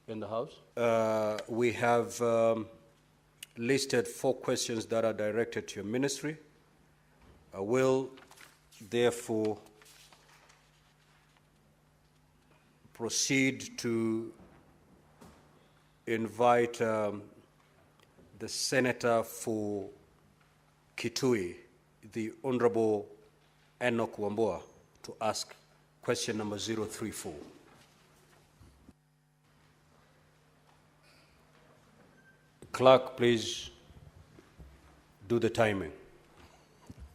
in the House? We have listed 4 questions that are directed to your ministry. I will therefore proceed to invite the Senator for Kitui, the Honorable Enoch Wambua, to ask question number 034. Clerk, please do the timing.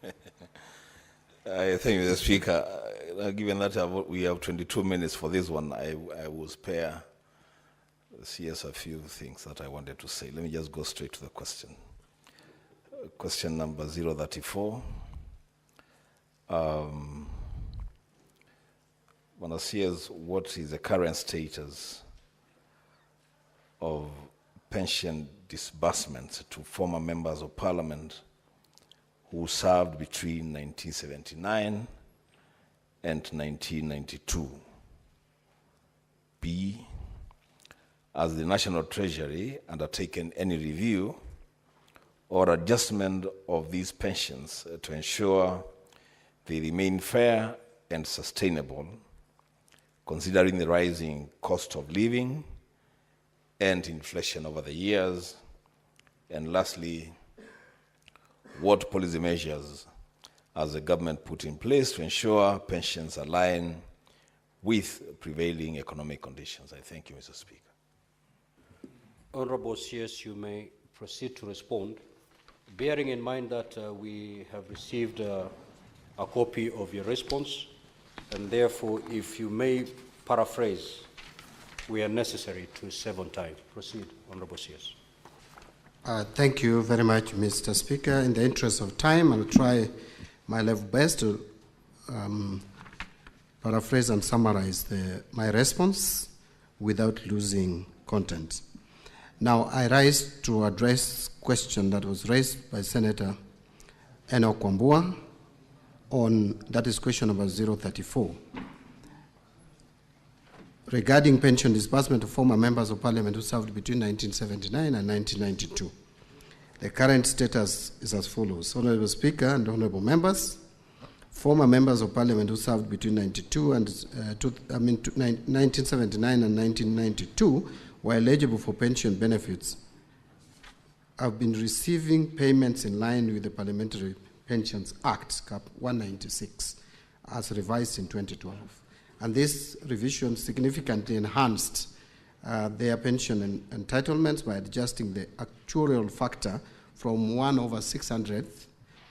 Thank you, Mr. Speaker. Given that we have 22 minutes for this one, I will spare the CS a few things that I wanted to say. Let me just go straight to the question. Question number 034. One CS, what is the current status of pension disbursements to former members of parliament who served between 1979 and 1992? B, has the National Treasury undertaken any review or adjustment of these pensions to ensure they remain fair and sustainable, considering the rising cost of living and inflation over the years? And lastly, what policy measures has the government put in place to ensure pensions align with prevailing economic conditions? I thank you, Mr. Speaker. Honorable CS, you may proceed to respond, bearing in mind that we have received a copy of your response, and therefore, if you may paraphrase, we are necessary to save on time. Proceed, Honorable CS. Thank you very much, Mr. Speaker. In the interest of time, I'll try my level best to paraphrase and summarize my response without losing content. Now, I rise to address a question that was raised by Senator Enoch Wambua that is question number 034. Regarding pension disbursement of former members of parliament who served between 1979 and 1992. The current status is as follows. Honorable Speaker and honorable members, former members of parliament who served between 1979 and 1992 were eligible for pension benefits have been receiving payments in line with the Parliamentary Pensions Act, Cap 196, as revised in 2012. And this revision significantly enhanced their pension entitlements by adjusting the actuarial factor from 1/600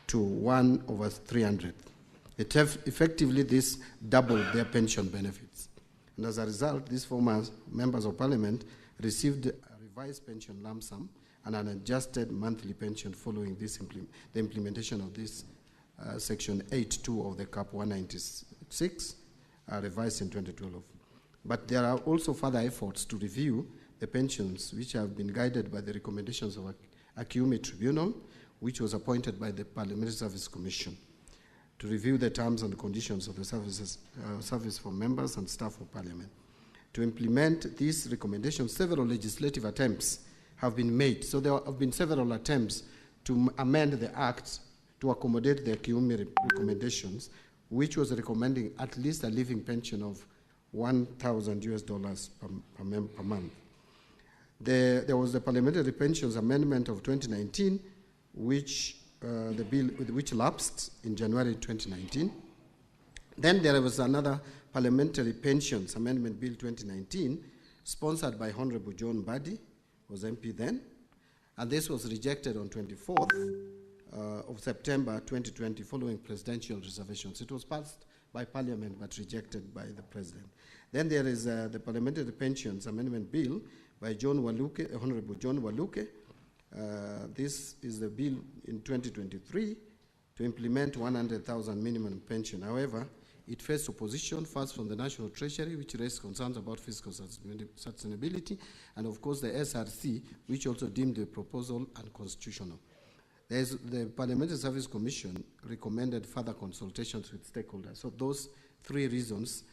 to 1/300. Effectively, this doubled their pension benefits. And as a result, these former members of parliament received a revised pension lump sum and an adjusted monthly pension following the implementation of this Section 8.2 of the Cap 196, revised in 2012. But there are also further efforts to review the pensions which have been guided by the recommendations of a Kiumi Tribunal, which was appointed by the Parliamentary Service Commission to review the terms and conditions of the service for members and staff of Parliament. To implement these recommendations, several legislative attempts have been made. So there have been several attempts to amend the Act to accommodate the Kiumi recommendations, which was recommending at least a living pension of $1,000 per month. There was the Parliamentary Pensions Amendment of 2019, which the bill which lapsed in January 2019. Then there was another Parliamentary Pensions Amendment Bill 2019, sponsored by Honorable John Mbandi, was MP then, and this was rejected on 24th of September 2020 following presidential reservations. It was passed by Parliament but rejected by the President. Then there is the Parliamentary Pensions Amendment Bill by Honorable John Waluke. This is the bill in 2023 to implement 100,000 minimum pension. However, it faced opposition first from the National Treasury, which raised concerns about fiscal sustainability, and of course the SRC, which also deemed the proposal unconstitutional. The Parliamentary Service Commission recommended further consultations with stakeholders. So those three reasons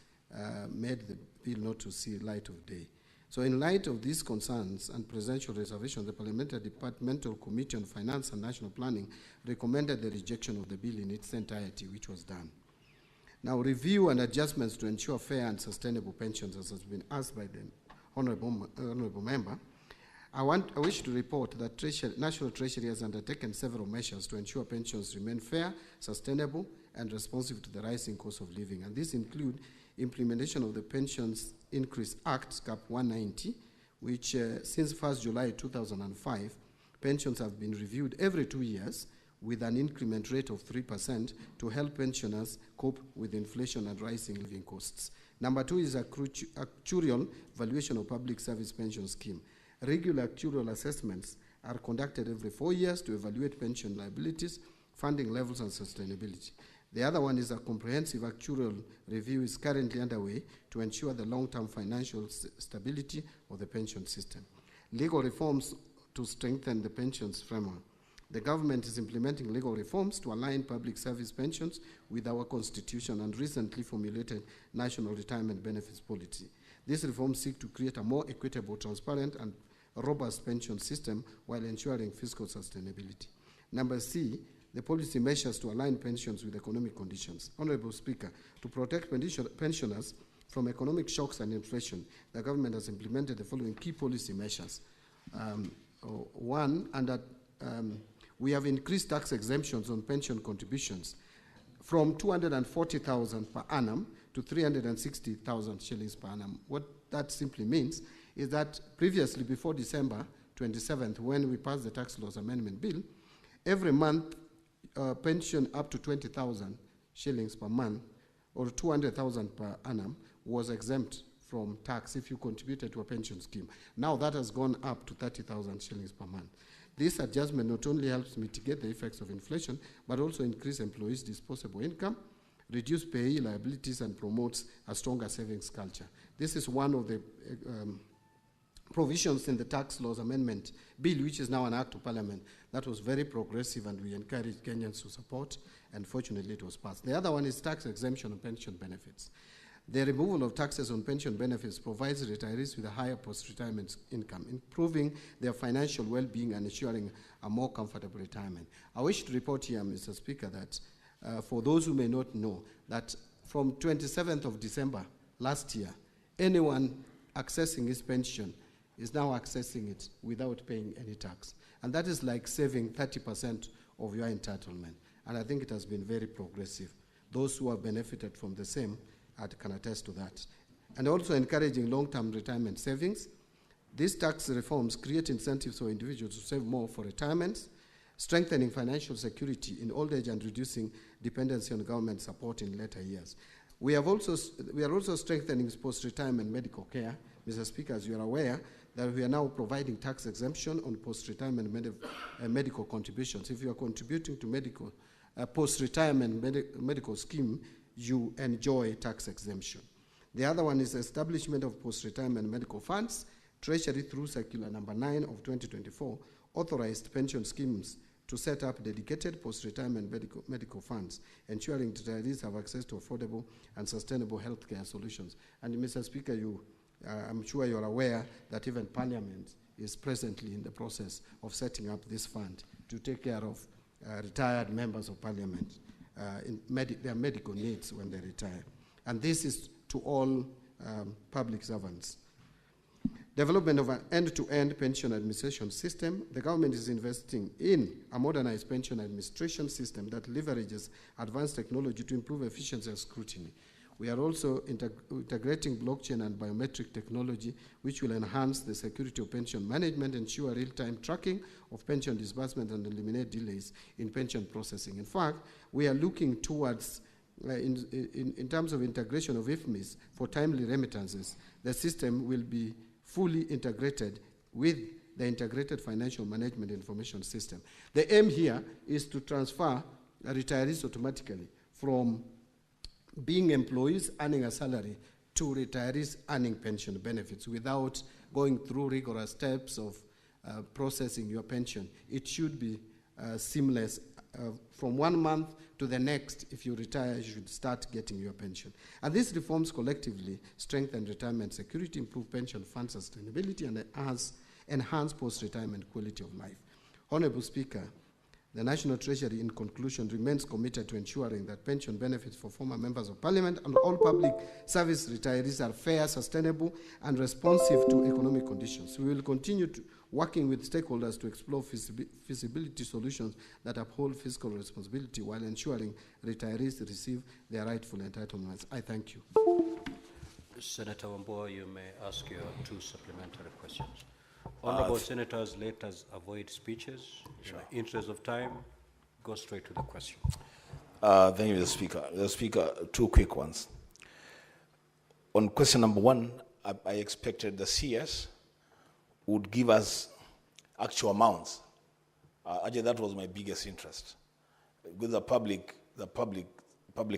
made the bill not to see light of day. So in light of these concerns and presidential reservations, the Parliamentary Departmental Committee on Finance and National Planning recommended the rejection of the bill in its entirety, which was done. Now, review and adjustments to ensure fair and sustainable pensions, as has been asked by the honorable member. I wish to report that National Treasury has undertaken several measures to ensure pensions remain fair, sustainable, and responsive to the rising cost of living. And these include implementation of the Pensions Increase Act, Cap 190, which since 1st July 2005, pensions have been reviewed every 2 years with an increment rate of 3% to help pensioners cope with inflation and rising living costs. Number 2 is actuarial valuation of public service pension scheme. Regular actuarial assessments are conducted every 4 years to evaluate pension liabilities, funding levels, and sustainability. The other one is a comprehensive actuarial review is currently underway to ensure the long-term financial stability of the pension system. Legal reforms to strengthen the pensions framework. The government is implementing legal reforms to align public service pensions with our constitution and recently formulated national retirement benefits policy. These reforms seek to create a more equitable, transparent, and robust pension system while ensuring fiscal sustainability. Number C, the policy measures to align pensions with economic conditions. Honorable Speaker, to protect pensioners from economic shocks and inflation, the government has implemented the following key policy measures. One, we have increased tax exemptions on pension contributions from 240,000 per annum to 360,000 shillings per annum. What that simply means is that previously, before December 27th, when we passed the Tax Laws Amendment Bill, every month pension up to 20,000 shillings per month or 200,000 per annum was exempt from tax if you contributed to a pension scheme. Now that has gone up to 30,000 shillings per month. This adjustment not only helps mitigate the effects of inflation, but also increase employees' disposable income, reduce payee liabilities, and promotes a stronger savings culture. This is one of the provisions in the Tax Laws Amendment Bill, which is now an Act of Parliament, that was very progressive, and we encourage Kenyans to support, and fortunately it was passed. The other one is tax exemption on pension benefits. The removal of taxes on pension benefits provides retirees with a higher post-retirement income, improving their financial well-being and ensuring a more comfortable retirement. I wish to report here, Mr. Speaker, that for those who may not know, that from 27th of December last year, anyone accessing his pension is now accessing it without paying any tax. And that is like saving 30% of your entitlement. And I think it has been very progressive. Those who have benefited from the same can attest to that. And also encouraging long-term retirement savings. These tax reforms create incentives for individuals to save more for retirement, strengthening financial security in old age and reducing dependency on government support in later years. We are also strengthening post-retirement medical care. Mr. Speaker, as you are aware, that we are now providing tax exemption on post-retirement medical contributions. If you are contributing to post-retirement medical scheme, you enjoy tax exemption. The other one is establishment of post-retirement medical funds. Treasury, through Circular Number 9 of 2024, authorized pension schemes to set up dedicated post-retirement medical funds, ensuring retirees have access to affordable and sustainable healthcare solutions. And Mr. Speaker, I'm sure you're aware that even Parliament is presently in the process of setting up this fund to take care of retired members of Parliament in their medical needs when they retire. And this is to all public servants. Development of an end-to-end pension administration system. The government is investing in a modernized pension administration system that leverages advanced technology to improve efficiency and scrutiny. We are also integrating blockchain and biometric technology, which will enhance the security of pension management, ensure real-time tracking of pension disbursement, and eliminate delays in pension processing. In fact, we are looking towards, in terms of integration of IFMIS for timely remittances, the system will be fully integrated with the Integrated Financial Management Information System. The aim here is to transfer retirees automatically from being employees earning a salary to retirees earning pension benefits without going through rigorous steps of processing your pension. It should be seamless from 1 month to the next, if you retire, you should start getting your pension. And these reforms collectively strengthen retirement security, improve pension fund sustainability, and enhance post-retirement quality of life. Honorable Speaker, the National Treasury, in conclusion, remains committed to ensuring that pension benefits for former members of Parliament and all public service retirees are fair, sustainable, and responsive to economic conditions. We will continue working with stakeholders to explore feasibility solutions that uphold fiscal responsibility while ensuring retirees receive their rightful entitlements. I thank you. Senator Wambua, you may ask your 2 supplementary questions. Honorable Senators, let us avoid speeches. Sure. In the interest of time, go straight to the question. Thank you, Mr. Speaker. Mr. Speaker, 2 quick ones. On question number 1, I expected the CS would give us actual amounts. Actually, that was my biggest interest. With the public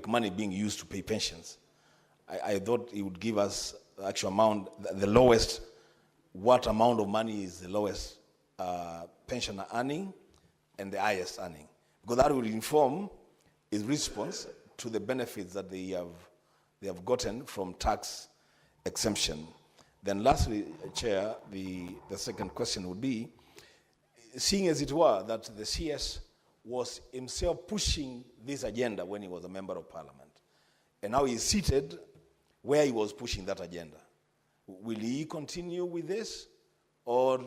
money being used to pay pensions, I thought he would give us the actual amount, the lowest, what amount of money is the lowest pensioner earning and the highest earning. Because that will inform his response to the benefits that they have gotten from tax exemption. Then lastly, Chair, the second question would be, seeing as it were that the CS was himself pushing this agenda when he was a member of Parliament, and now he's seated where he was pushing that agenda. Will he continue with this, or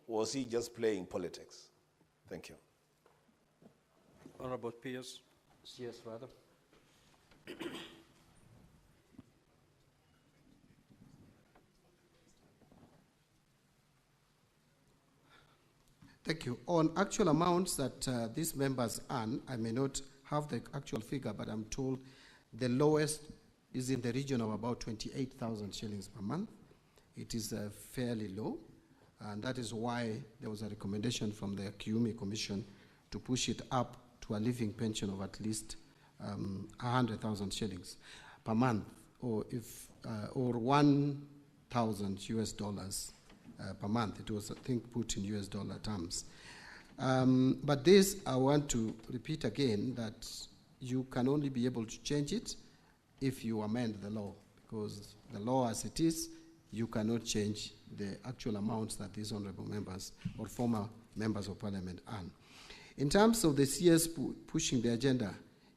was he just playing politics? Thank you. Honorable Pierce, CS rather. Thank you. On actual amounts that these members earn, I may not have the actual figure, but I'm told the lowest is in the region of about 28,000 shillings per month. It is fairly low, and that is why there was a recommendation from the Kiumi Commission to push it up to a living pension of at least 100,000 shillings per month, or 1,000 US dollars per month. It was, I think, put in US dollar terms. But this, I want to repeat again, that you can only be able to change it if you amend the law, because the law as it is, you cannot change the actual amounts that these honorable members or former members of Parliament earn. In terms of the CS pushing the agenda,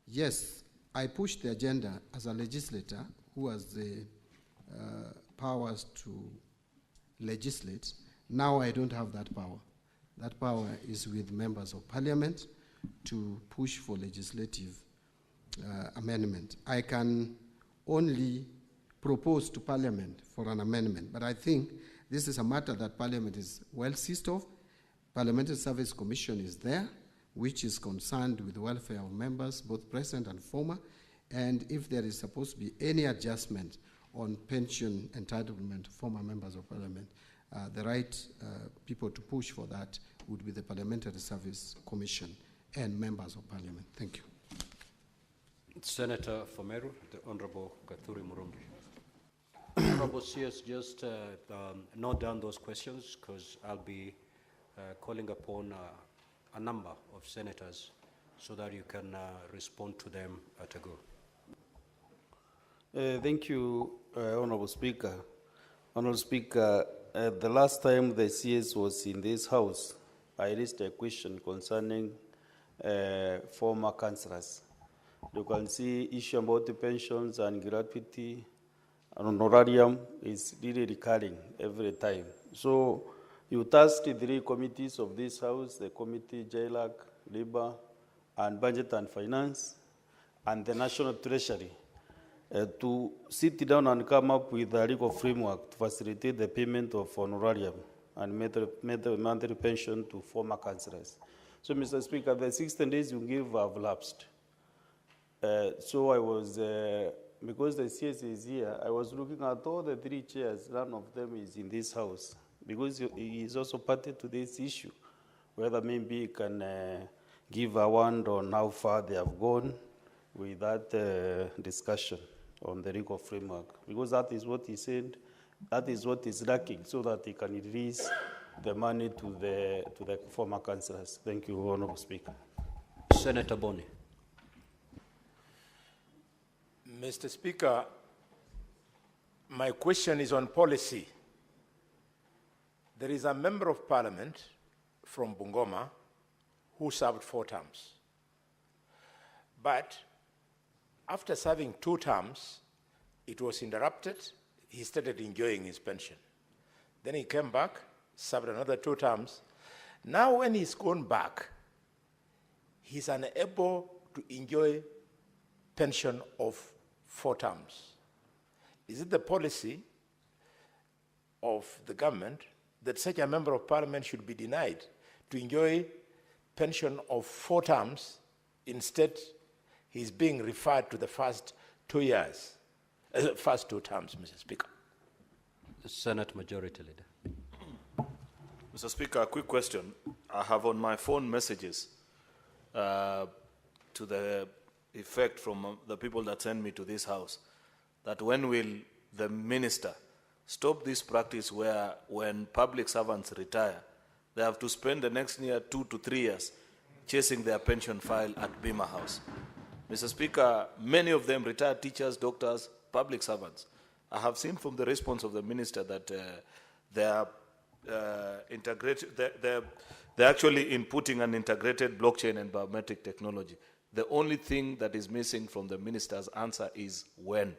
yes, I pushed the agenda as a legislator who has the powers to legislate. Now I don't have that power. That power is with members of Parliament to push for legislative amendment. I can only propose to Parliament for an amendment, but I think this is a matter that Parliament is well seized of. Parliamentary Service Commission is there, which is concerned with the welfare of members, both present and former, and if there is supposed to be any adjustment on pension entitlement to former members of Parliament, the right people to push for that would be the Parliamentary Service Commission and members of Parliament. Thank you. Senator Fomeru, the Honorable Gathuri Murungi. Honorable CS, just note down those questions, because I'll be calling upon a number of senators so that you can respond to them at a go. Thank you, Honorable Speaker. Honorable Speaker, the last time the CS was in this House, I raised a question concerning former councillors. You can see issue about the pensions and gratuity and honorarium is really recurring every time. So you tasked the 3 committees of this House, the committee, JLAC, Labour, and Budget and Finance, and the National Treasury, to sit down and come up with a legal framework to facilitate the payment of honorarium and monthly pension to former councillors. So, Mr. Speaker, the 16 days you gave have lapsed. So I was, because the CS is here, I was looking at all the 3 chairs, none of them is in this House, because he is also party to this issue, whether maybe he can give a word on how far they have gone with that discussion on the legal framework, because that is what he said, that is what is lacking, so that he can release the money to the former councillors. Thank you, Honourable Speaker. Senator Boni. Mr. Speaker, my question is on policy. There is a member of parliament from Bungoma who served 4 terms. But after serving 2 terms, it was interrupted. He started enjoying his pension. Then he came back, served another 2 terms. Now when he's gone back, he's unable to enjoy pension of 4 terms. Is it the policy of the government that such a member of parliament should be denied to enjoy pension of 4 terms? Instead, he's being referred to the first 2 years, first 2 terms, Mr. Speaker. The Senate Majority Leader. Mr. Speaker, a quick question. I have on my phone messages to the effect from the people that send me to this house, that when will the minister stop this practice where when public servants retire, they have to spend the next year 2 to 3 years chasing their pension file at Bima House. Mr. Speaker, many of them retired teachers, doctors, public servants. I have seen from the response of the minister that they're actually inputting an integrated blockchain and biometric technology. The only thing that is missing from the minister's answer is when.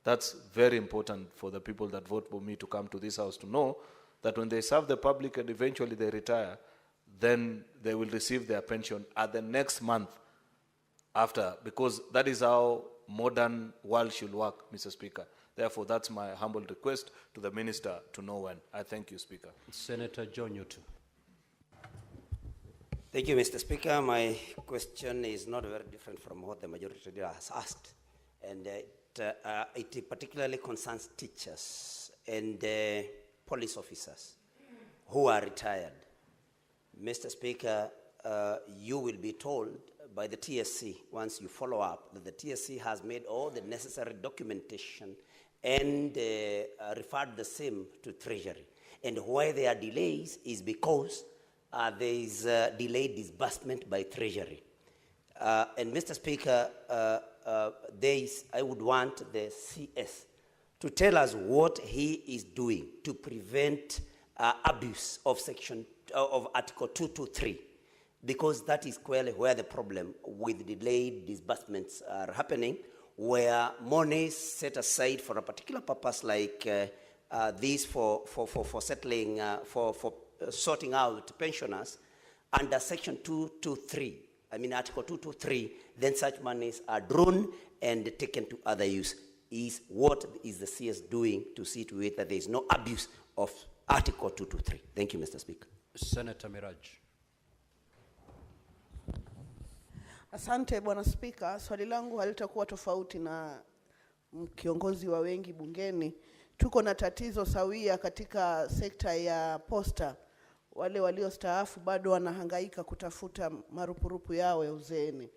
That's very important for the people that vote for me to come to this house to know that when they serve the public and eventually they retire, then they will receive their pension at the next month after, because that is how modern world should work, Mr. Speaker. Therefore, that's my humble request to the minister to know when. I thank you, Speaker. Senator John Yutu. Thank you, Mr. Speaker. My question is not very different from what the majority leader has asked, and it particularly concerns teachers and police officers who are retired. Mr. Speaker, you will be told by the TSC, once you follow up, that the TSC has made all the necessary documentation and referred the same to Treasury. And why there are delays is because there is delayed disbursement by Treasury. And Mr. Speaker, I would want the CS to tell us what he is doing to prevent abuse of of Article 223, because that is clearly where the problem with delayed disbursements are happening, where money set aside for a particular purpose like this for settling, for sorting out pensioners under Section 223, Article 223, then such monies are drawn and taken to other use. What is the CS doing to see to it that there is no abuse of Article 223? Thank you, Mr. Speaker. Senator Miraj. Asante Bwana Spika, swali langu halitakuwa tofauti na kiongozi wa wengi bungeni. Tuko na tatizo sawia katika sekta ya posta. Wale waliostaafu bado wanahangaika kutafuta marupurupu yao ya uzeeni.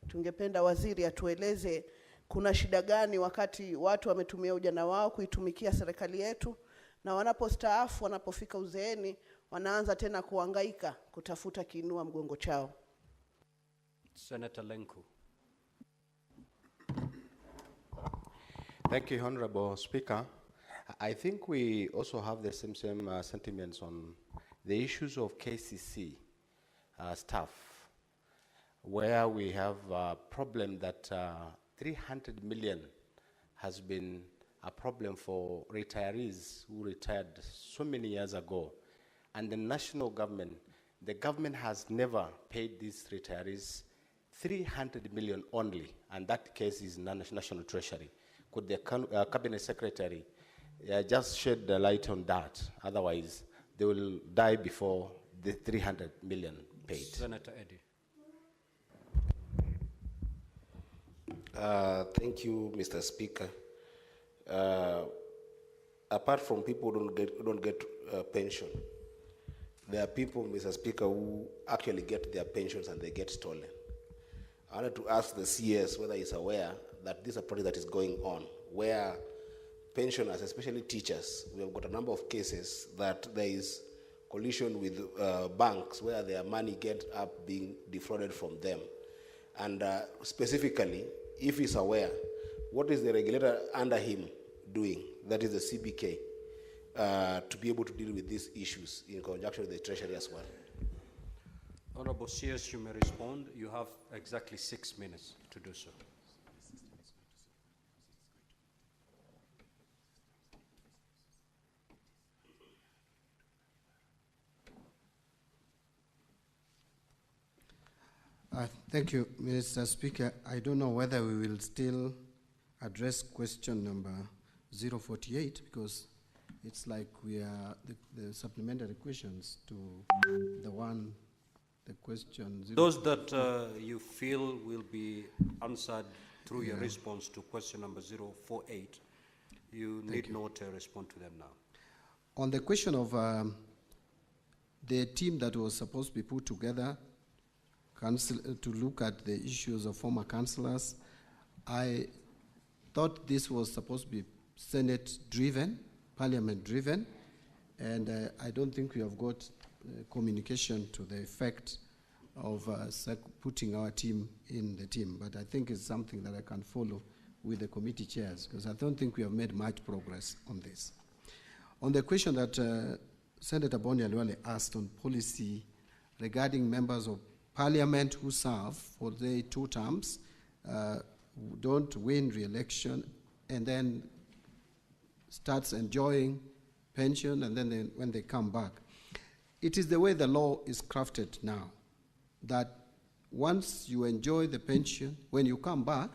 Tungependa waziri atueleze kuna shida gani wakati watu wametumia ujana wao kuitumikia serikali yetu, na wanapostaafu, wanapofika uzeeni, wanaanza tena kuhangaika kutafuta kiinua mgongo chao. Senator Lenku. Thank you, Honorable Speaker. I think we also have the same sentiments on the issues of KCC staff, where we have a problem that 300 million has been a problem for retirees who retired so many years ago. And the national government, the government has never paid these retirees 300 million only, and that case is National Treasury. Could the Cabinet Secretary just shed the light on that? Otherwise, they will die before the 300 million paid. Senator Eddy. Thank you, Mr. Speaker. Apart from people who don't get pension, there are people, Mr. Speaker, who actually get their pensions and they get stolen. I wanted to ask the CS whether he's aware that this is a project that is going on, where pensioners, especially teachers, we have got a number of cases that there is collusion with banks where their money gets up being defrauded from them. And specifically, if he's aware, what is the regulator under him doing, that is the CBK, to be able to deal with these issues in conjunction with the Treasury as well? Honorable CS, you may respond. You have exactly 6 minutes to do so. Thank you, Mr. Speaker. I don't know whether we will still address question number 048, because it's like we are the supplementary questions to the question. Those that you feel will be answered through your response to question number 048, you need not respond to them now. On the question of the team that was supposed to be put together to look at the issues of former councillors, I thought this was supposed to be Senate-driven, Parliament-driven, and I don't think we have got communication to the effect of putting our team in the team, but I think it's something that I can follow with the committee chairs, because I don't think we have made much progress on this. On the question that Senator Boni Alwale asked on policy regarding members of Parliament who serve for the 2 terms, don't win re-election, and then starts enjoying pension, and then when they come back. It is the way the law is crafted now, that once you enjoy the pension, when you come back,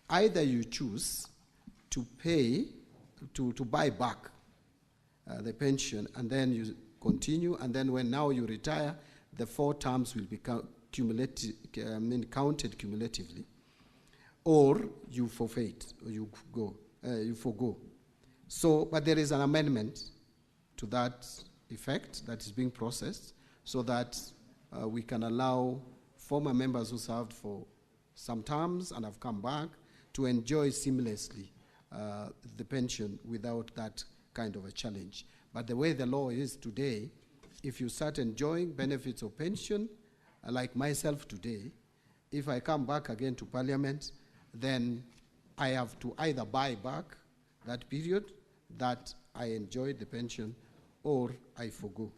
either you choose to pay, to buy back the pension, and then you continue, and then when now you retire, the 4 terms will become counted cumulatively, or you forfeit, or you forgo. So, but there is an amendment to that effect that is being processed, so that we can allow former members who served for some terms and have come back to enjoy seamlessly the pension without that kind of a challenge. But the way the law is today, if you start enjoying benefits of pension, like myself today, if I come back again to Parliament, then I have to either buy back that period that I enjoyed the pension, or I forgo.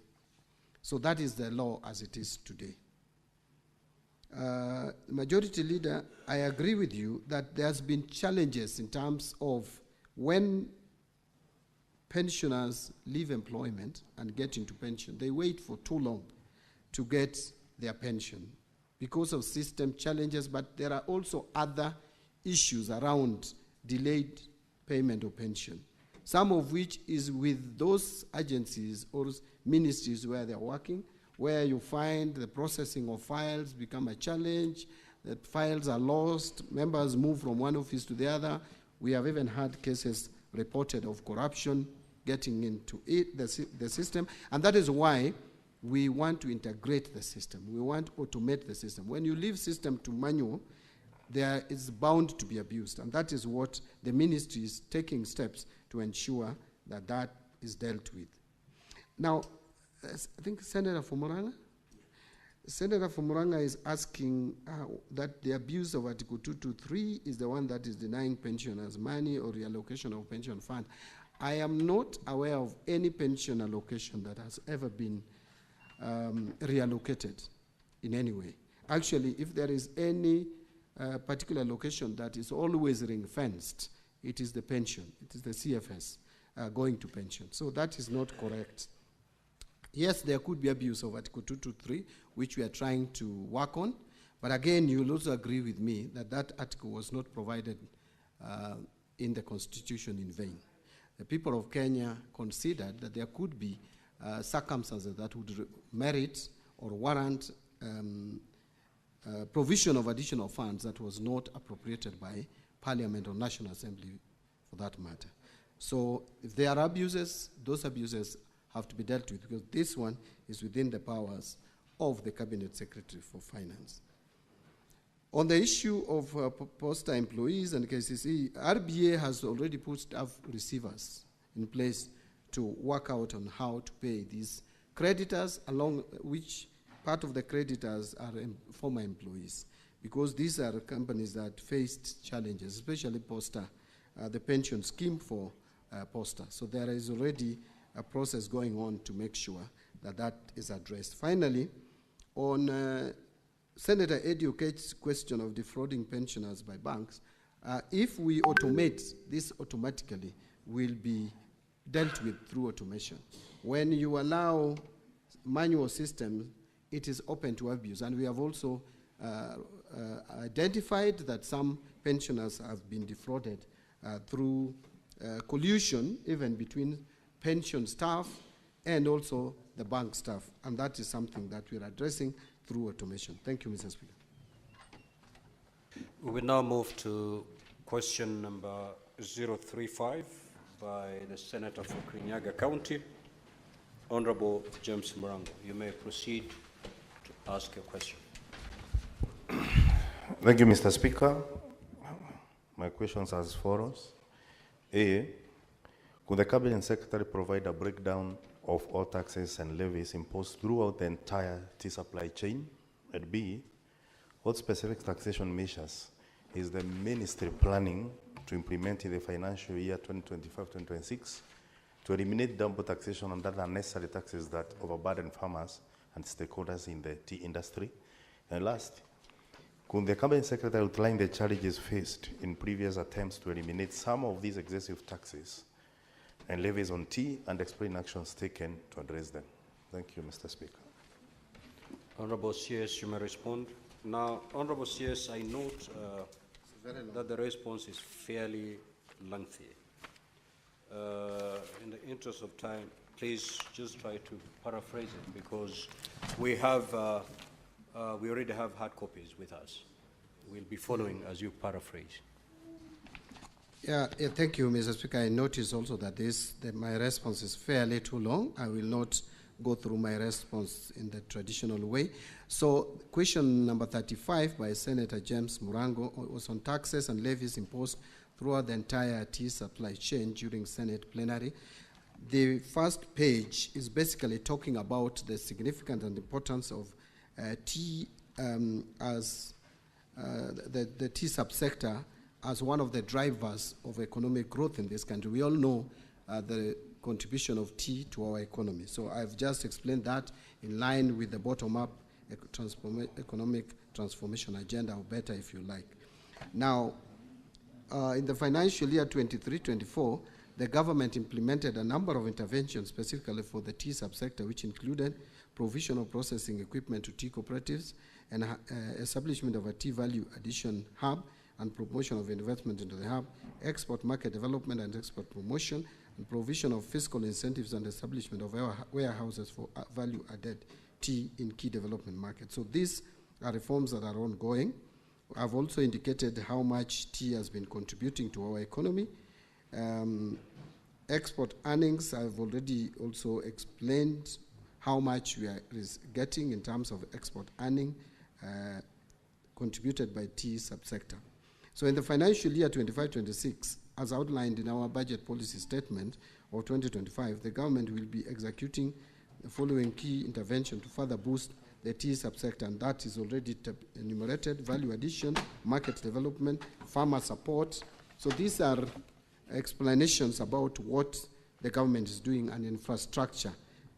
So that is the law as it is today. Majority Leader, I agree with you that there has been challenges in terms of when pensioners leave employment and get into pension, they wait for too long to get their pension because of system challenges, but there are also other issues around delayed payment of pension, some of which is with those agencies or ministries where they're working, where you find the processing of files become a challenge, that files are lost, members move from one office to the other. We have even had cases reported of corruption getting into the system, and that is why we want to integrate the system. We want to automate the system. When you leave system to manual, there is bound to be abused, and that is what the ministry is taking steps to ensure that that is dealt with. Now, I think Senator Fumuranga is asking that the abuse of Article 223 is the one that is denying pensioners money or reallocation of pension fund. I am not aware of any pension allocation that has ever been reallocated in any way. Actually, if there is any particular location that is always ring-fenced, it is the pension, it is the CFS going to pension. So that is not correct. Yes, there could be abuse of Article 223, which we are trying to work on, but again, you will also agree with me that that article was not provided in the Constitution in vain. The people of Kenya considered that there could be circumstances that would merit or warrant provision of additional funds that was not appropriated by Parliament or National Assembly for that matter. So if there are abuses, those abuses have to be dealt with, because this one is within the powers of the Cabinet Secretary for Finance. On the issue of poster employees and KCC, RBA has already put staff receivers in place to work out on how to pay these creditors, along which part of the creditors are former employees. because these are companies that faced challenges, especially Posta, the pension scheme for Posta. So there is already a process going on to make sure that that is addressed. Finally, on Senator Eddie Okech's question of defrauding pensioners by banks, if we automate, this automatically will be dealt with through automation. When you allow manual systems, it is open to abuse. And we have also identified that some pensioners have been defrauded through collusion, even between pension staff and also the bank staff. And that is something that we're addressing through automation. Thank you, Mr. Speaker. We will now move to question number 035 by the Senator for Kirinyaga County, Honorable James Murango. You may proceed to ask your question. Thank you, Mr. Speaker. My questions are as follows. A, could the Cabinet Secretary provide a breakdown of all taxes and levies imposed throughout the entire tea supply chain? And B, what specific taxation measures is the Ministry planning to implement in the financial year 2025-2026 to eliminate double taxation and other unnecessary taxes that overburden farmers and stakeholders in the tea industry? And last, could the Cabinet Secretary outline the challenges faced in previous attempts to eliminate some of these excessive taxes and levies on tea and explain actions taken to address them? Thank you, Mr. Speaker. Honorable CS, you may respond. Now, Honorable CS, I note that the response is fairly lengthy. In the interest of time, please just try to paraphrase it, because we have, we already have hard copies with us. We'll be following as you paraphrase. Yeah, thank you, Mr. Speaker. I notice also that my response is fairly too long. I will not go through my response in the traditional way. So question number 35 by Senator James Murango was on taxes and levies imposed throughout the entire tea supply chain during Senate plenary. The first page is basically talking about the significance and importance of tea as the tea subsector as one of the drivers of economic growth in this country. We all know the contribution of tea to our economy. So I've just explained that in line with the bottom-up economic transformation agenda, or better if you like. Now, in the financial year 23-24, the government implemented a number of interventions specifically for the tea subsector, which included provision of processing equipment to tea cooperatives and establishment of a tea value addition hub and promotion of investment into the hub, export market development and export promotion, and provision of fiscal incentives and establishment of warehouses for value-added tea in key development markets. So these are reforms that are ongoing. I've also indicated how much tea has been contributing to our economy. Export earnings, I've already also explained how much we are getting in terms of export earning contributed by tea subsector. So in the financial year 25-26, as outlined in our budget policy statement of 2025, the government will be executing the following key intervention to further boost the tea subsector, and that is already enumerated: value addition, market development, farmer support. So these are explanations about what the government is doing, and infrastructure,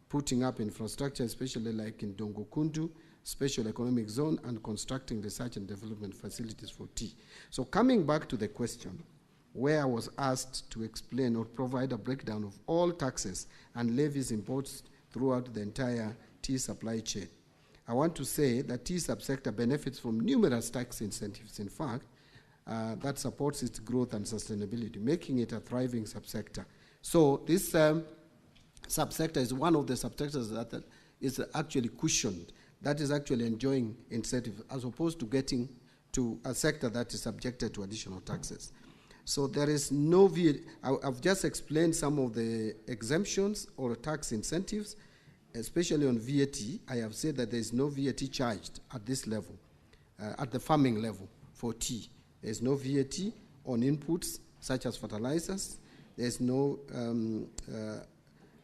putting up infrastructure, especially like in Dongo Kundu, special economic zone, and constructing research and development facilities for tea. So coming back to the question, where I was asked to explain or provide a breakdown of all taxes and levies imposed throughout the entire tea supply chain, I want to say that tea subsector benefits from numerous tax incentives, in fact, that supports its growth and sustainability, making it a thriving subsector. So this subsector is one of the subsectors that is actually cushioned, that is actually enjoying incentives, as opposed to getting to a sector that is subjected to additional taxes. So there is no VAT. I've just explained some of the exemptions or tax incentives, especially on VAT. I have said that there is no VAT charged at this level, at the farming level for tea. There is no VAT on inputs such as fertilizers. There is no,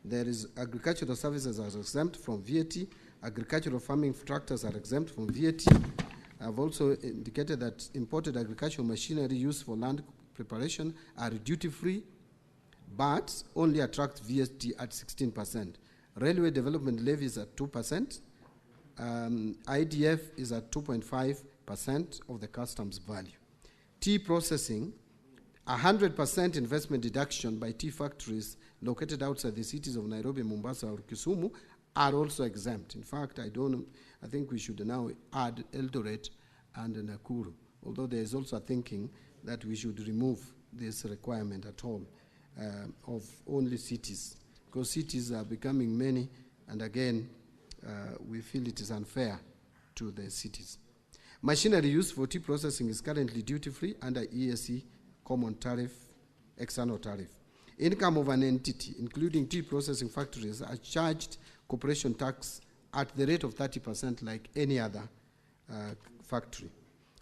there is agricultural services are exempt from VAT. Agricultural farming tractors are exempt from VAT. I've also indicated that imported agricultural machinery used for land preparation are duty-free, but only attract VAT at 16%. Railway development levies at 2%. IDF is at 2.5% of the customs value. Tea processing, 100% investment deduction by tea factories located outside the cities of Nairobi, Mombasa, or Kisumu are also exempt. In fact, I think we should now add Eldoret and Nakuru, although there is also a thinking that we should remove this requirement at all of only cities, because cities are becoming many, and again, we feel it is unfair to the cities. Machinery used for tea processing is currently duty-free under EAC common tariff, external tariff. Income of an entity, including tea processing factories, are charged corporation tax at the rate of 30% like any other factory.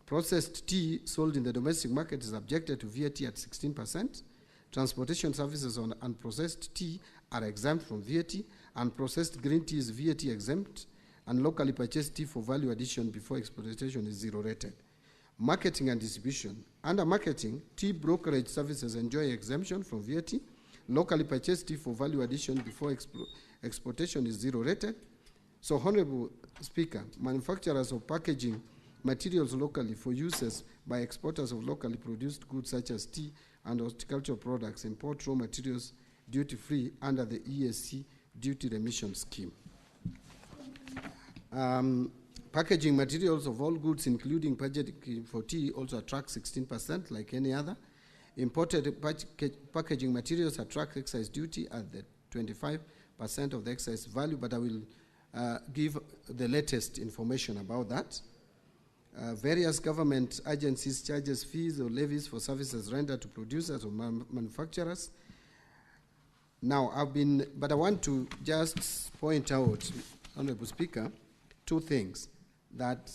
Processed tea sold in the domestic market is subjected to VAT at 16%. Transportation services on unprocessed tea are exempt from VAT, and processed green tea is VAT exempt, and locally purchased tea for value addition before exportation is zero rated. Marketing and distribution. Under marketing, tea brokerage services enjoy exemption from VAT. Locally purchased tea for value addition before exportation is zero rated. So, Honorable Speaker, manufacturers of packaging materials locally for uses by exporters of locally produced goods such as tea and horticultural products import raw materials duty-free under the EAC duty remission scheme. Packaging materials of all goods, including packaging for tea, also attract 16% like any other. Imported packaging materials attract excise duty at the 25% of the excise value, but I will give the latest information about that. Various government agencies charges fees or levies for services rendered to producers or manufacturers. Now, but I want to just point out, Honorable Speaker, two things. That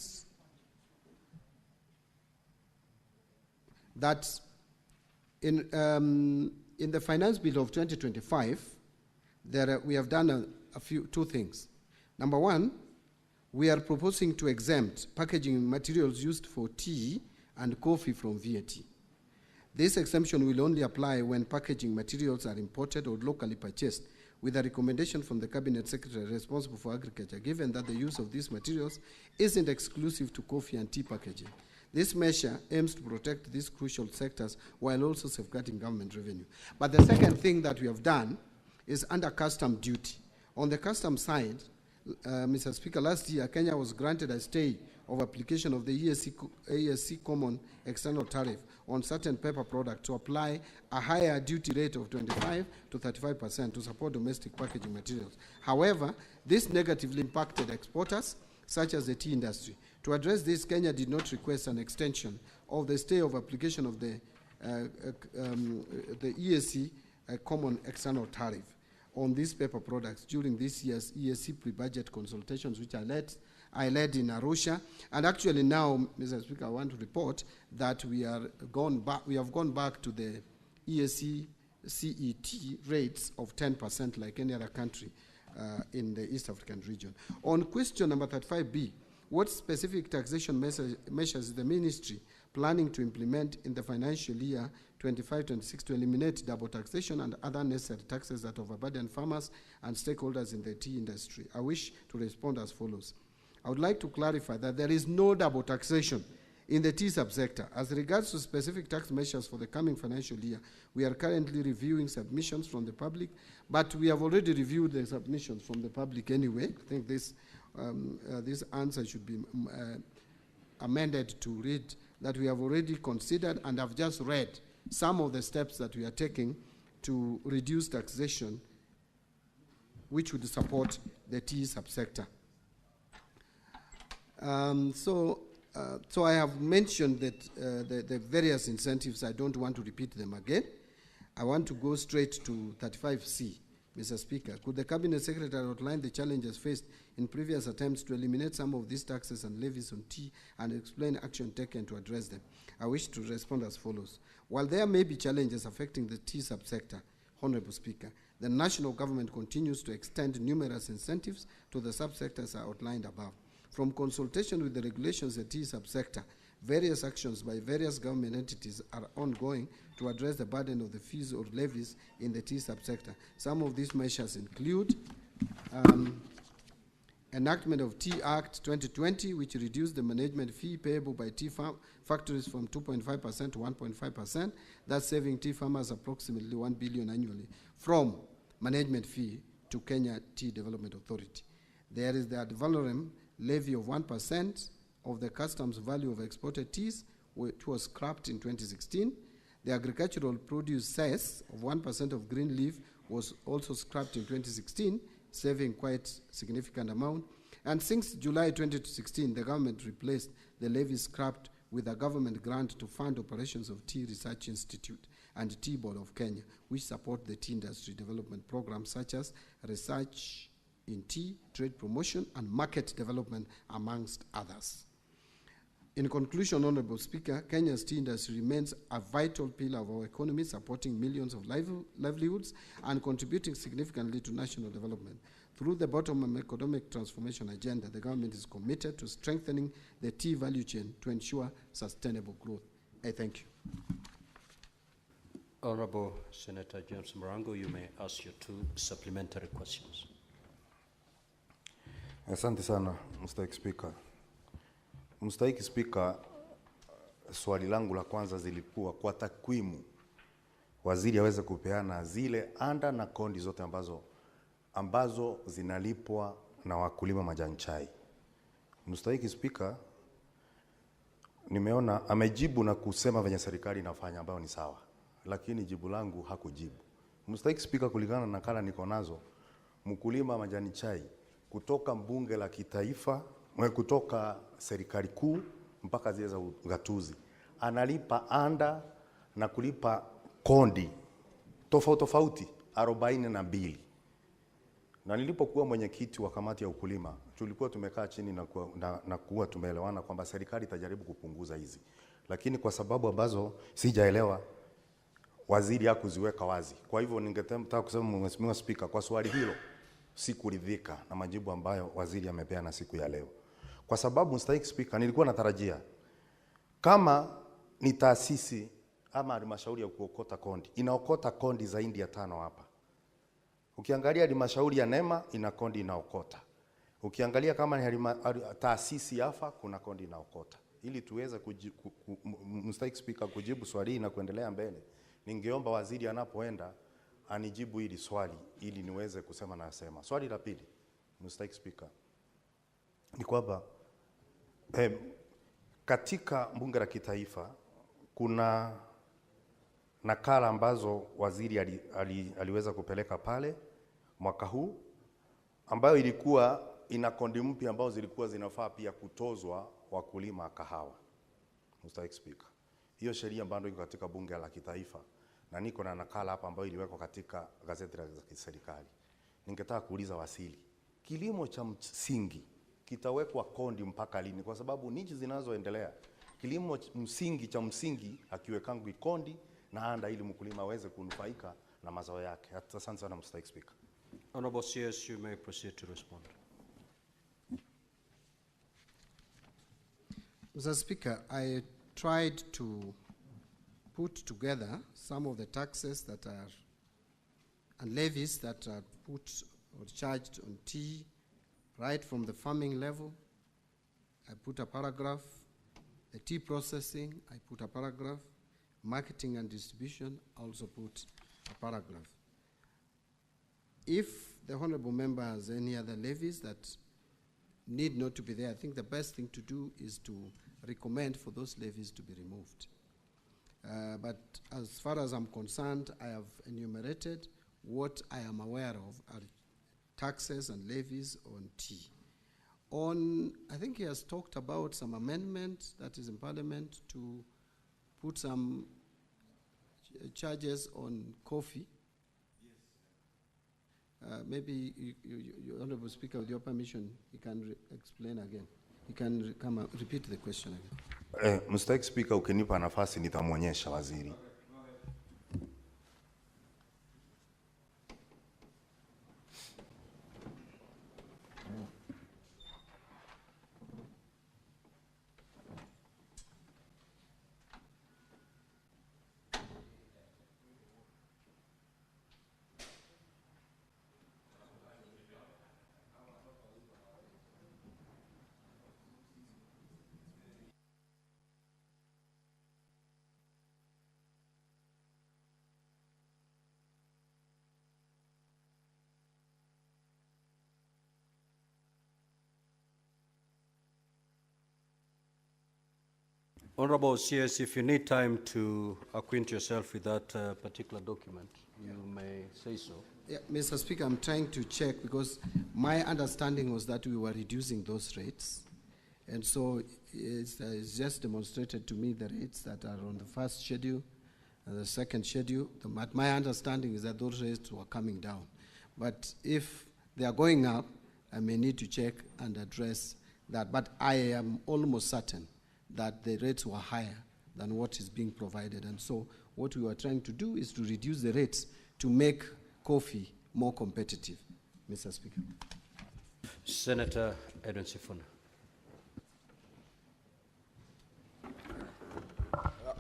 in the finance bill of 2025, we have done two things. Number one, we are proposing to exempt packaging materials used for tea and coffee from VAT. This exemption will only apply when packaging materials are imported or locally purchased, with a recommendation from the Cabinet Secretary responsible for agriculture, given that the use of these materials isn't exclusive to coffee and tea packaging. This measure aims to protect these crucial sectors while also safeguarding government revenue. But the second thing that we have done is under custom duty. On the custom side, Mr. Speaker, last year, Kenya was granted a stay of application of the EAC Common External Tariff on certain paper products to apply a higher duty rate of 25 to 35% to support domestic packaging materials. However, this negatively impacted exporters, such as the tea industry. To address this, Kenya did not request an extension of the stay of application of the EAC Common External Tariff on these paper products during this year's EAC pre-budget consultations, which I led in Arusha. And actually now, Mr. Speaker, I want to report that we have gone back to the EAC CET rates of 10% like any other country in the East African region. On question number 35B, what specific taxation measures is the ministry planning to implement in the financial year 25-26 to eliminate double taxation and other necessary taxes that overburden farmers and stakeholders in the tea industry? I wish to respond as follows. I would like to clarify that there is no double taxation in the tea subsector. As regards to specific tax measures for the coming financial year, we are currently reviewing submissions from the public, but we have already reviewed the submissions from the public anyway. I think this answer should be amended to read that we have already considered and have just read some of the steps that we are taking to reduce taxation, which would support the tea subsector. So I have mentioned that the various incentives. I don't want to repeat them again. I want to go straight to 35C, Mr. Speaker. Could the Cabinet Secretary outline the challenges faced in previous attempts to eliminate some of these taxes and levies on tea and explain action taken to address them? I wish to respond as follows. While there may be challenges affecting the tea subsector, Honorable Speaker, the national government continues to extend numerous incentives to the subsectors outlined above. From consultation with the regulations at tea subsector, various actions by various government entities are ongoing to address the burden of the fees or levies in the tea subsector. Some of these measures include enactment of Tea Act 2020, which reduced the management fee payable by tea factories from 2.5% to 1.5%, thus saving tea farmers approximately 1 billion annually from management fee to Kenya Tea Development Authority. There is the ad valorem levy of 1% of the customs value of exported teas, which was scrapped in 2016. The agricultural produce cess of 1% of green leaf was also scrapped in 2016, saving quite significant amount. And since July 2016, the government replaced the levy scrapped with a government grant to fund operations of Tea Research Institute and Tea Board of Kenya, which support the tea industry development programs such as research in tea, trade promotion, and market development, amongst others. In conclusion, Honorable Speaker, Kenya's tea industry remains a vital pillar of our economy, supporting millions of livelihoods and contributing significantly to national development. Through the bottom-up economic transformation agenda, the government is committed to strengthening the tea value chain to ensure sustainable growth. I thank you. Honorable Senator James Morango, you may ask your 2 supplementary questions. Asante sana, Mstahiki Spika. Mstahiki Spika, swali langu la kwanza zilikuwa kwa takwimu waziri aweze kupeana zile anda na kondi zote ambazo zinalipwa na wakulima majani chai. Mstahiki Spika, nimeona amejibu na kusema venye serikali inafanya ambayo ni sawa, lakini jibu langu hakujibu. Mstahiki Spika, kulingana na nakala niko nazo, mkulima majani chai kutoka mbunge la kitaifa, kutoka serikali kuu mpaka zile za ugatuzi, analipa anda na kulipa kondi tofauti 42. Na nilipokuwa mwenyekiti wa kamati ya ukulima, tulikuwa tumekaa chini na kuwa tumeelewana kwamba serikali itajaribu kupunguza hizi. Lakini kwa sababu ambazo sijaelewa, waziri hakuziweka wazi. Kwa hivyo ningetaka kusema, Mheshimiwa Spika, kwa swali hilo sikuridhika na majibu ambayo waziri amepeana siku ya leo. Kwa sababu, Mstahiki Spika, nilikuwa natarajia kama ni taasisi ama halmashauri ya kuokota kondi, inaokota kondi zaidi ya 5 hapa. Ukiangalia halmashauri ya Nema ina kondi inaokota. Ukiangalia kama ni taasisi yafa kuna kondi inaokota. Ili tuweze Mstahiki Spika, kujibu swali hili na kuendelea mbele, ningeomba waziri anapoenda anijibu hili swali ili niweze kusema na asema. Swali la pili, Mstahiki Spika, ni kwamba katika bunge la kitaifa kuna nakala ambazo waziri aliweza kupeleka pale mwaka huu, ambayo ilikuwa ina kondi mpya ambazo zilikuwa zinafaa pia kutozwa wakulima kahawa. Mstahiki Spika, hiyo sheria bado iko katika bunge la kitaifa na niko na nakala hapa ambayo iliwekwa katika gazeti la serikali. Ningetaka kuuliza waziri, kilimo cha msingi kitawekwa kondi mpaka lini? Kwa sababu nchi zinazoendelea kilimo cha msingi akiwekangu kondi na anda ili mkulima aweze kunufaika na mazao yake. Asante sana, Mstahiki Spika. Honorable CS, you may proceed to respond. Mr. Speaker, I tried to put together some of the taxes that are and levies that are put or charged on tea, right from the farming level. I put a paragraph. The tea processing, I put a paragraph. Marketing and distribution, I also put a paragraph. If the honorable member has any other levies that need not to be there, I think the best thing to do is to recommend for those levies to be removed. But as far as I'm concerned, I have enumerated what I am aware of are taxes and levies on tea. I think he has talked about some amendment that is in Parliament to put some charges on coffee. Yes. Maybe you, Honorable Speaker, with your permission, you can explain again. You can come and repeat the question again. Mstahiki Spika, ukinipa nafasi nitamwonyesha waziri. Honorable CS, if you need time to acquaint yourself with that particular document, you may say so. Yeah, Mr. Speaker, I'm trying to check because my understanding was that we were reducing those rates. And so it's just demonstrated to me the rates that are on the first schedule and the second schedule. My understanding is that those rates were coming down. But if they are going up, I may need to check and address that. But I am almost certain that the rates were higher than what is being provided. And so what we were trying to do is to reduce the rates to make coffee more competitive, Mr. Speaker. Senator Edwin Sifuna.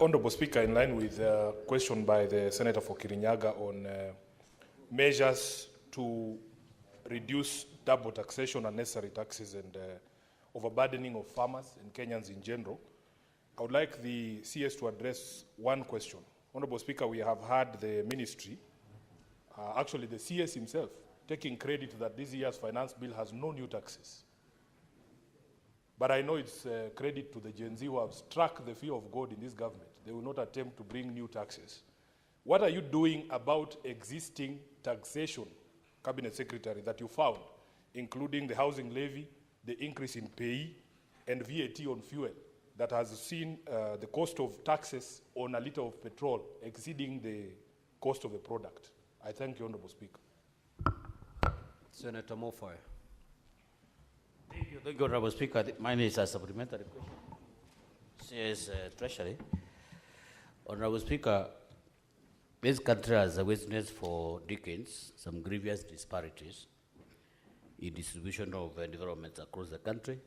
Honorable Speaker, in line with a question by the Senator for Kirinyaga on measures to reduce double taxation, unnecessary taxes, and overburdening of farmers and Kenyans in general, I would like the CS to address one question. Honorable Speaker, we have had the ministry, actually the CS himself, taking credit that this year's finance bill has no new taxes. But I know it's credit to the Gen Z who have struck the fear of God in this government. They will not attempt to bring new taxes. What are you doing about existing taxation, Cabinet Secretary, that you found, including the housing levy, the increase in pay, and VAT on fuel, that has seen the cost of taxes on a liter of petrol exceeding the cost of the product? I thank you, Honorable Speaker. Senator Mofai. Thank you, Honorable Speaker. Mine is a supplementary question. Says Treasury. Honorable Speaker, this country has witnessed for decades some grievous disparities in distribution of environments across the country.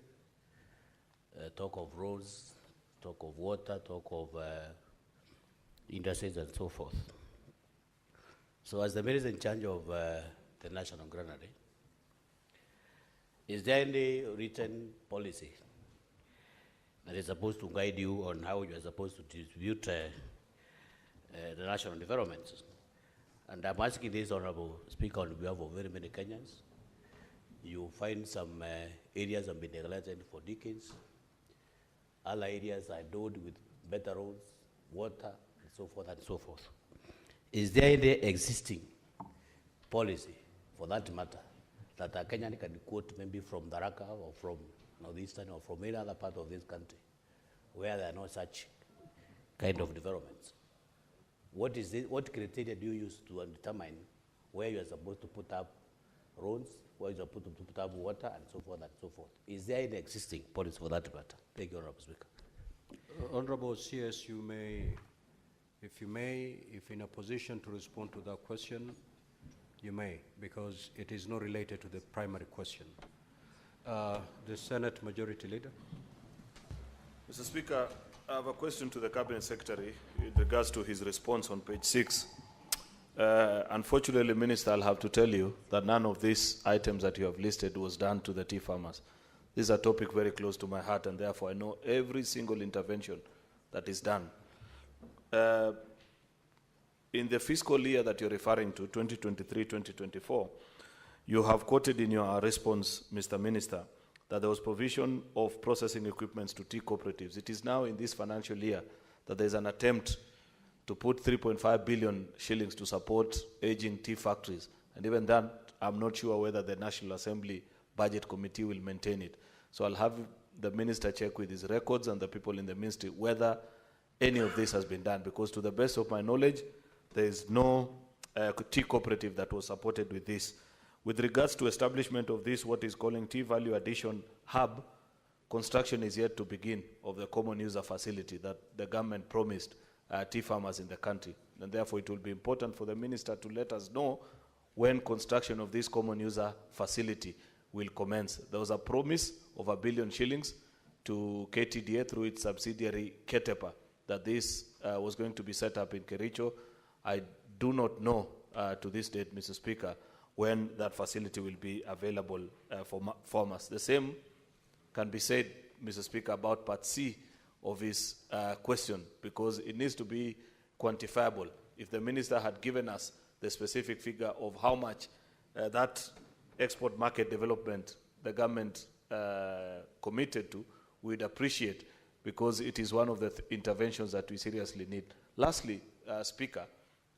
Talk of roads, talk of water, talk of industries and so forth. So as the minister in charge of the National Granary, is there any written policy that is supposed to guide you on how you are supposed to distribute the national environments? And I'm asking this, Honorable Speaker, on behalf of very many Kenyans. You find some areas have been neglected for decades. Other areas are endowed with better roads, water, and so forth and so forth. Is there any existing policy, for that matter, that a Kenyan can quote maybe from Tharaka or from Northeastern or from any other part of this country where there are no such kind of developments? What is it, what criteria do you use to determine where you are supposed to put up roads, where you are supposed to put up water, and so forth and so forth? Is there any existing policy for that matter? Thank you, Honorable Speaker. Honorable CS, you may, if in a position to respond to that question, you may, because it is not related to the primary question. The Senate Majority Leader. Mr. Speaker, I have a question to the Cabinet Secretary in regards to his response on page 6. Unfortunately, Minister, I'll have to tell you that none of these items that you have listed was done to the tea farmers. This is a topic very close to my heart, and therefore I know every single intervention that is done. In the fiscal year that you're referring to, 2023-2024, you have quoted in your response, Mr. Minister, that there was provision of processing equipments to tea cooperatives. It is now in this financial year that there's an attempt to put 3.5 billion shillings to support aging tea factories. And even that, I'm not sure whether the National Assembly Budget Committee will maintain it. So I'll have the minister check with his records and the people in the ministry whether any of this has been done, because to the best of my knowledge, there is no tea cooperative that was supported with this. With regards to establishment of this, what is calling Tea Value Addition Hub, construction is yet to begin of the common user facility that the government promised tea farmers in the country. And therefore, it will be important for the minister to let us know when construction of this common user facility will commence. There was a promise of R1 billion shillings to KTDA through its subsidiary Ketepa that this was going to be set up in Kericho. I do not know to this date, Mr. Speaker, when that facility will be available for farmers. The same can be said, Mr. Speaker, about Part C of his question, because it needs to be quantifiable. If the minister had given us the specific figure of how much that export market development the government committed to, we'd appreciate, because it is one of the interventions that we seriously need. Lastly, Speaker,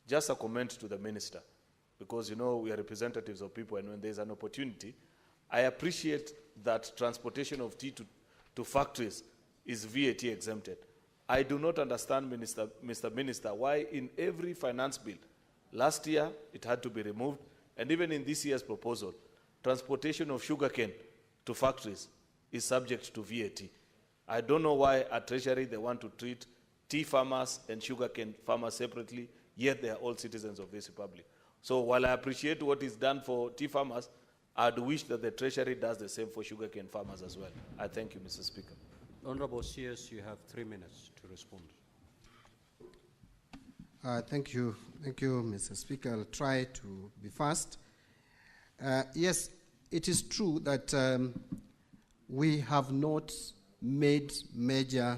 just a comment to the Minister, because, you know, we are representatives of people, and when there's an opportunity, I appreciate that transportation of tea to factories is VAT exempted. I do not understand, Mr. Minister, why in every finance bill, last year it had to be removed, and even in this year's proposal, transportation of sugarcane to factories is subject to VAT. I don't know why at Treasury they want to treat tea farmers and sugarcane farmers separately, yet they are all citizens of this republic. So while I appreciate what is done for tea farmers, I'd wish that the Treasury does the same for sugarcane farmers as well. I thank you, Mr. Speaker. Honorable CS, you have 3 minutes to respond. Thank you, Mr. Speaker. I'll try to be fast. Yes, it is true that we have not made major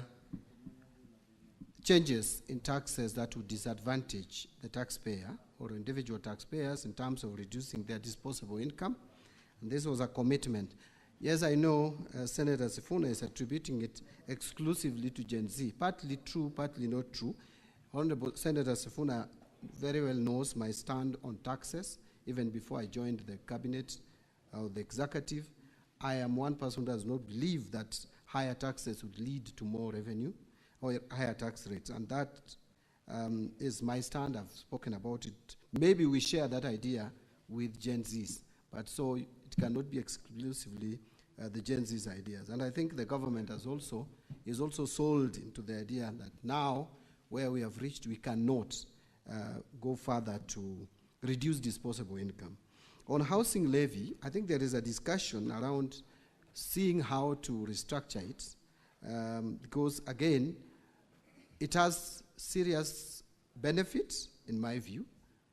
changes in taxes that would disadvantage the taxpayer or individual taxpayers in terms of reducing their disposable income. And this was a commitment. Yes, I know Senator Sifuna is attributing it exclusively to Gen Z. Partly true, partly not true. Honorable Senator Sifuna very well knows my stand on taxes. Even before I joined the cabinet or the executive, I am one person who does not believe that higher taxes would lead to more revenue or higher tax rates. And that is my stand. I've spoken about it. Maybe we share that idea with Gen Zs, but so it cannot be exclusively the Gen Z's ideas. And I think the government is also sold into the idea that now, where we have reached, we cannot go further to reduce disposable income. On housing levy, I think there is a discussion around seeing how to restructure it, because again, it has serious benefits, in my view.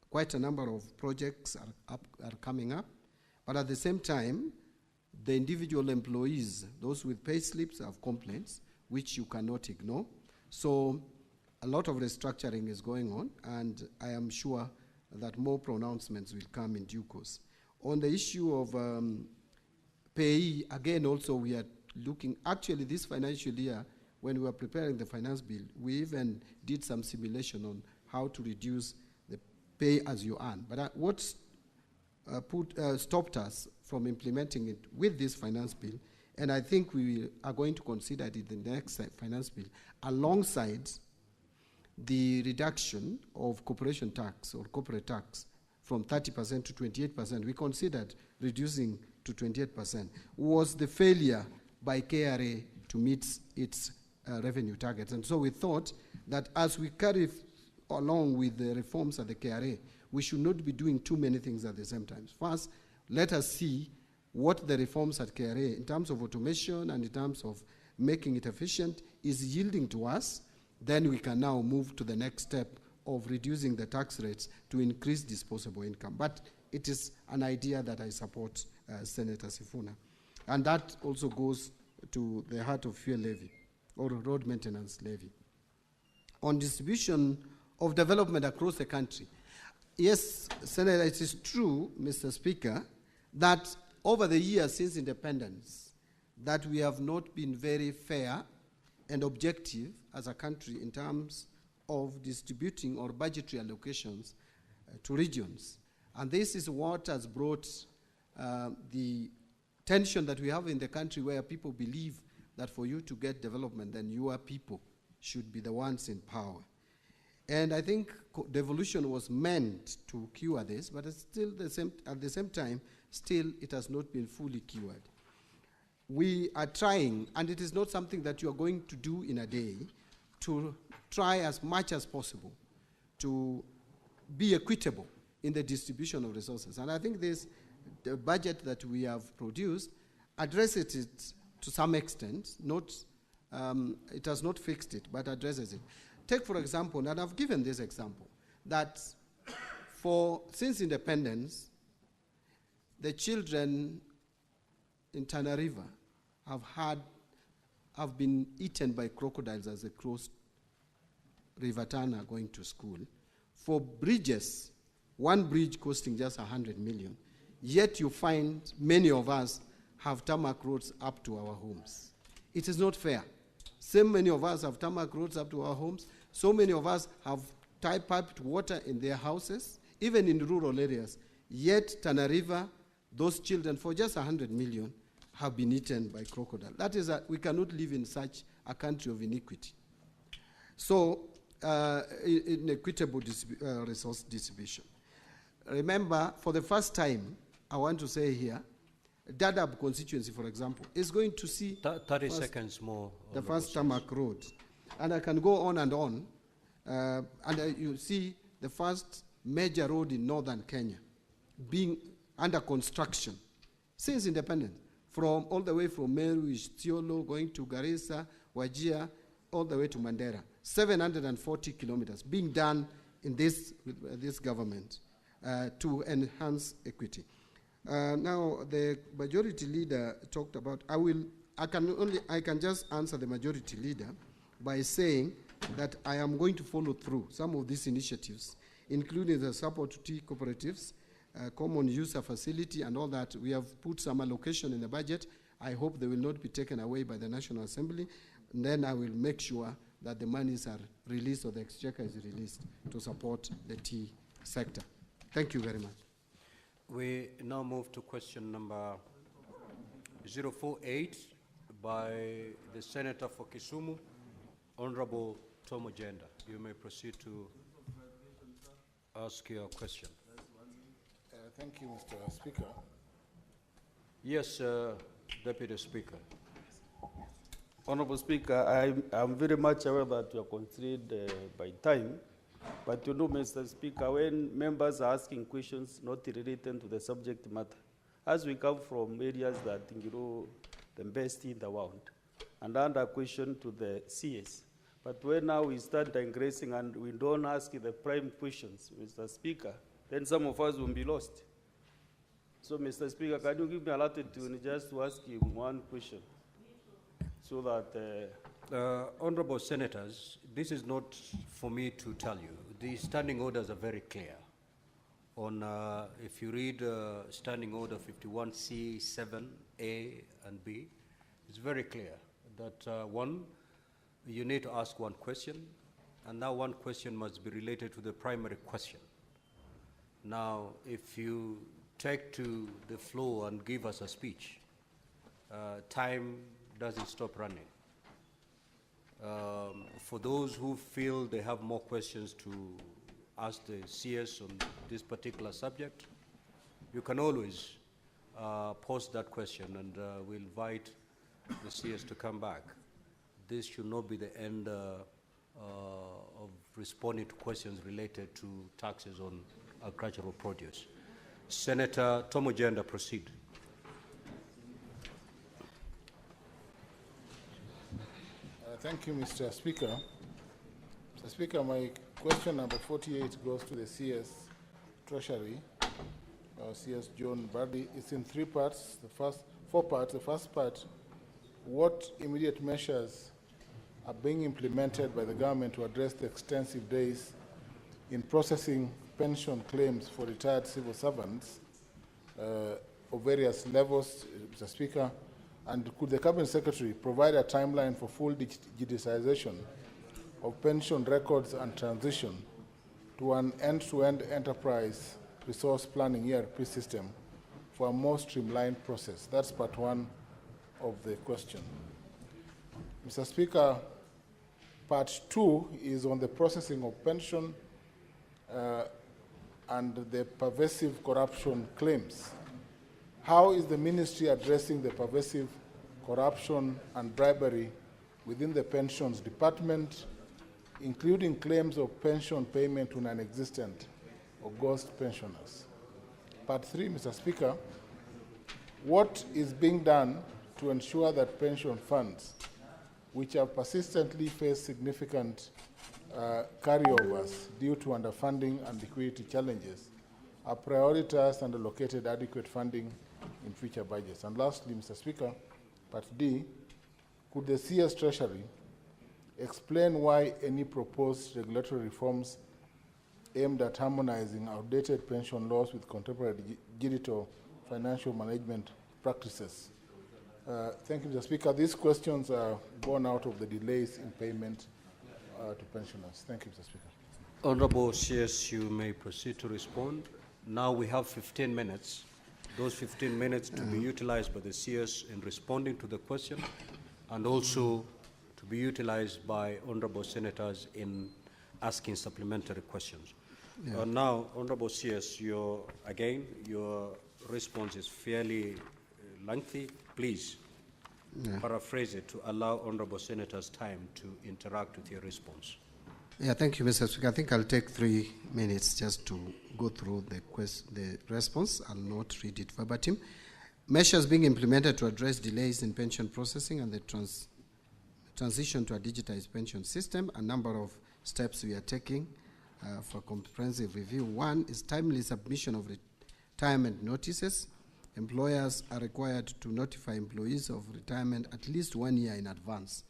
Quite a number of projects are coming up, but at the same time, the individual employees, those with pay slips, have complaints, which you cannot ignore. So a lot of restructuring is going on, and I am sure that more pronouncements will come in due course. On the issue of payee, again, also we are looking, actually this financial year, when we were preparing the finance bill, we even did some simulation on how to reduce the pay as you earn. But what stopped us from implementing it with this finance bill, and I think we are going to consider it in the next finance bill, alongside the reduction of corporation tax or corporate tax from 30% to 28%, we considered reducing to 28%, was the failure by KRA to meet its revenue targets. And so we thought that as we carry along with the reforms at the KRA, we should not be doing too many things at the same time. First, let us see what the reforms at KRA, in terms of automation and in terms of making it efficient, is yielding to us. Then we can now move to the next step of reducing the tax rates to increase disposable income. But it is an idea that I support, Senator Sifuna. And that also goes to the heart of fuel levy or road maintenance levy. On distribution of development across the country, yes, Senator, it is true, Mr. Speaker, that over the years since independence, that we have not been very fair and objective as a country in terms of distributing or budgetary allocations to regions. And this is what has brought the tension that we have in the country, where people believe that for you to get development, then your people should be the ones in power. And I think devolution was meant to cure this, but it's still at the same time, still it has not been fully cured. We are trying, and it is not something that you are going to do in a day, to try as much as possible to be equitable in the distribution of resources. And I think the budget that we have produced addresses it to some extent. It has not fixed it, but addresses it. Take, for example, and I've given this example, that since independence, the children in Tana River have been eaten by crocodiles as they crossed River Tana going to school. For bridges, one bridge costing just 100 million, yet you find many of us have tarmac roads up to our homes. It is not fair. So many of us have tarmac roads up to our homes. So many of us have piped water in their houses, even in rural areas. Yet, Tana River, those children, for just 100 million, have been eaten by crocodile. That is, we cannot live in such a country of iniquity. So, inequitable resource distribution. Remember, for the first time, I want to say here, Dadaab constituency, for example, is going to see 30 seconds more. The first tarmac road. And I can go on and on. You see the first major road in northern Kenya being under construction since independence, from all the way from Meru, Isiolo, going to Garissa, Wajir, all the way to Mandera. 740 kilometers being done in this government to enhance equity. Now, the majority leader talked about, I can just answer the majority leader by saying that I am going to follow through some of these initiatives, including the support to tea cooperatives, common user facility and all that. We have put some allocation in the budget. I hope they will not be taken away by the National Assembly. And then I will make sure that the monies are released or the exchequer is released to support the tea sector. Thank you very much. We now move to question number 048 by the Senator for Kisumu, Honorable Tom Ojenda. You may proceed to ask your question. Thank you, Mr. Speaker. Yes, Deputy Speaker. Honorable Speaker, I'm very much aware that you are constrained by time, but you know, Mr. Speaker, when members are asking questions not related to the subject matter, as we come from areas that, you know, the best in the world, and under question to the CS, but when now we start digressing and we don't ask the prime questions, Mr. Speaker, then some of us will be lost. So, Mr. Speaker, can you give me a latitude just to ask him one question? So that... Honorable Senators, this is not for me to tell you. The standing orders are very clear. On, if you read Standing Order 51C, 7A and B, it's very clear that one, you need to ask one question, and that one question must be related to the primary question. Now, if you take to the floor and give us a speech, time doesn't stop running. For those who feel they have more questions to ask the CS on this particular subject, you can always post that question, and we'll invite the CS to come back. This should not be the end of responding to questions related to taxes on agricultural produce. Senator Tom Ojenda, proceed. Thank you, Mr. Speaker. Mr. Speaker, my question number 48 goes to the CS Treasury, CS John Mbandi. It's in three parts. Four parts. The first part, what immediate measures are being implemented by the government to address the extensive days in processing pension claims for retired civil servants of various levels, Mr. Speaker? And could the Cabinet Secretary provide a timeline for full digitization of pension records and transition to an end-to-end enterprise resource planning ERP system for a more streamlined process? That's part one of the question. Mr. Speaker, part two is on the processing of pension and the pervasive corruption claims. How is the ministry addressing the pervasive corruption and bribery within the pensions department, including claims of pension payment to non-existent or ghost pensioners? Part three, Mr. Speaker, what is being done to ensure that pension funds, which have persistently faced significant carryovers due to underfunding and liquidity challenges, are prioritized and allocated adequate funding in future budgets? And lastly, Mr. Speaker, part D, could the CS Treasury explain why any proposed regulatory reforms aimed at harmonizing outdated pension laws with contemporary digital financial management practices Thank you, Mr. Speaker. These questions are born out of the delays in payment to pensioners. Thank you, Mr. Speaker. Honorable CS, you may proceed to respond. Now we have 15 minutes. Those 15 minutes to be utilized by the CS in responding to the question, and also to be utilized by honorable senators in asking supplementary questions. Yeah. Now, honorable CS, your response is fairly lengthy. Please paraphrase it to allow honorable senators time to interact with your response. Yeah, thank you, Mr. Speaker. I think I'll take 3 minutes just to go through the response. I'll not read it verbatim. Measures being implemented to address delays in pension processing and the transition to a digitized pension system. A number of steps we are taking for comprehensive review. One is timely submission of retirement notices. Employers are required to notify employees of retirement at least 1 year in advance,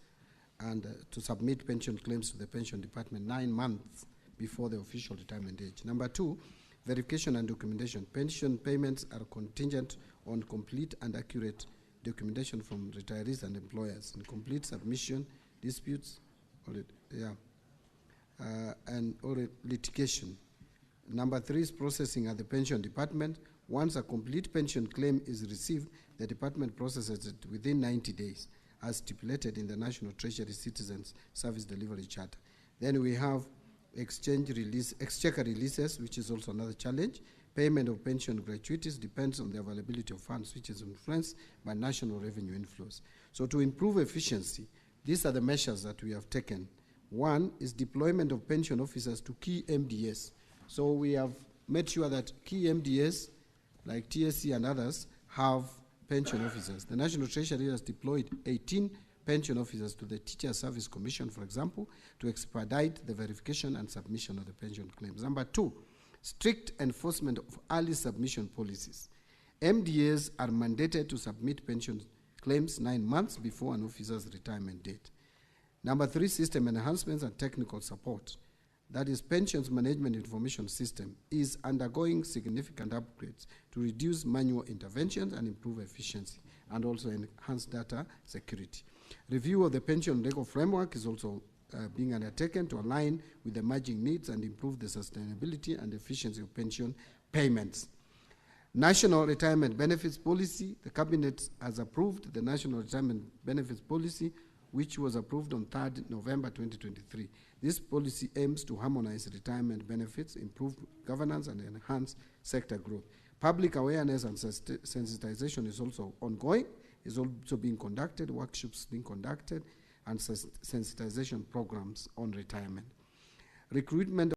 and to submit pension claims to the pension department 9 months before the official retirement age. Number 2, verification and documentation. Pension payments are contingent on complete and accurate documentation from retirees and employers. Incomplete submission, disputes, or litigation. Number 3 is processing at the pension department. Once a complete pension claim is received, the department processes it within 90 days, as stipulated in the National Treasury Citizens Service Delivery Charter. Then we have exchequer releases, which is also another challenge. Payment of pension gratuities depends on the availability of funds, which is influenced by national revenue inflows. So to improve efficiency, these are the measures that we have taken. One is deployment of pension officers to key MDS. So we have made sure that key MDS, like TSC and others, have pension officers. The National Treasury has deployed 18 pension officers to the Teacher Service Commission, for example, to expedite the verification and submission of the pension claims. Number 2, strict enforcement of early submission policies. MDAs are mandated to submit pension claims 9 months before an officer's retirement date. Number 3, system enhancements and technical support. That is, Pensions Management Information System is undergoing significant upgrades to reduce manual interventions and improve efficiency, and also enhance data security. Review of the pension legal framework is also being undertaken to align with the emerging needs and improve the sustainability and efficiency of pension payments. National Retirement Benefits Policy. The Cabinet has approved the National Retirement Benefits Policy, which was approved on 3rd November 2023. This policy aims to harmonize retirement benefits, improve governance, and enhance sector growth. Public awareness and sensitization is also ongoing, is also being conducted, workshops being conducted, and sensitization programs on retirement. Recruitment